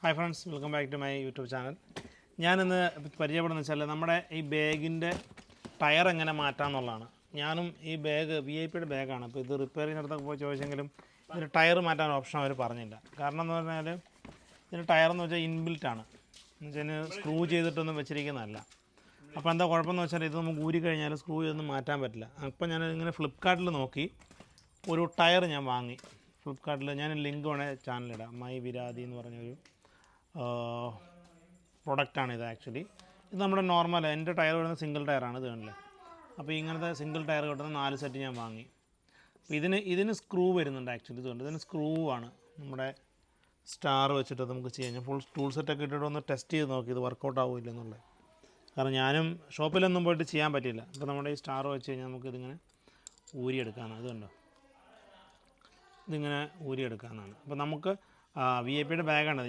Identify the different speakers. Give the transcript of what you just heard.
Speaker 1: Hi friends, welcome back to my YouTube channel. ഞാനിന്ന് പരിചയപ്പെടുന്നത് വെച്ചാൽ നമ്മുടെ ഈ ബാഗിൻ്റെ ടയർ എങ്ങനെ മാറ്റാമെന്നുള്ളതാണ്. ഞാനും ഈ ബാഗ് VIP ബാഗാണ്. അപ്പോൾ ഇത് റിപ്പയർ ചെയ്യുന്നിടത്തൊക്കെ പോയി ചോദിച്ചെങ്കിലും ഇതിന് ടയർ മാറ്റാൻ ഓപ്ഷൻ അവർ പറഞ്ഞില്ല. കാരണം എന്ന് പറഞ്ഞാൽ ഇതിന് ടയറെന്ന് വെച്ചാൽ ഇൻബിൽറ്റാണ്, എന്ന് വെച്ചാൽ സ്ക്രൂ ചെയ്തിട്ടൊന്നും വെച്ചിരിക്കുന്നതല്ല. അപ്പോൾ എന്താ കുഴപ്പമെന്ന് വെച്ചാൽ ഇത് നമുക്ക് ഊരി കഴിഞ്ഞാൽ സ്ക്രൂ ചെയ്തൊന്നും മാറ്റാൻ പറ്റില്ല. അപ്പോൾ ഞാൻ ഇങ്ങനെ ഫ്ലിപ്കാർട്ടിൽ നോക്കി ഒരു ടയർ ഞാൻ വാങ്ങി. ഫ്ലിപ്കാർട്ടിൽ ഞാൻ ലിങ്ക് വേണേൽ ചാനലിടാം. മൈ വിരാതി എന്ന് പറഞ്ഞൊരു പ്രൊഡക്റ്റാണിത്. ആക്ച്വലി ഇത് നമ്മുടെ നോർമൽ എൻ്റെ ടയർ വരുന്ന സിംഗിൾ ടയറാണ് ഇത് കണ്ടില്ലേ. അപ്പോൾ ഇങ്ങനത്തെ സിംഗിൾ ടയർ കിട്ടുന്ന 4 സെറ്റ് ഞാൻ വാങ്ങി. അപ്പോൾ ഇതിന് സ്ക്രൂ വരുന്നുണ്ട്. ആക്ച്വലി ഇതുകൊണ്ട് ഇതിന് സ്ക്രൂ ആണ്. നമ്മുടെ സ്റ്റാർ വെച്ചിട്ട് നമുക്ക് ചെയ്യാം. ഞാൻ ഫുൾ ടൂൾ സെറ്റൊക്കെ ഇട്ടിട്ട് ഒന്ന് ടെസ്റ്റ് ചെയ്ത് നോക്കി ഇത് വർക്കൗട്ട് ആവില്ല എന്നുള്ളത്. കാരണം ഞാനും ഷോപ്പിലൊന്നും പോയിട്ട് ചെയ്യാൻ പറ്റില്ല. അപ്പോൾ നമ്മുടെ ഈ സ്റ്റാർ വെച്ച് കഴിഞ്ഞാൽ നമുക്കിതിങ്ങനെ ഊരിയെടുക്കാമെന്നാണ്. ഇത് കണ്ടോ, ഇതിങ്ങനെ ഊരിയെടുക്കാമെന്നാണ്. അപ്പോൾ നമുക്ക് VIP ബാഗാണ്.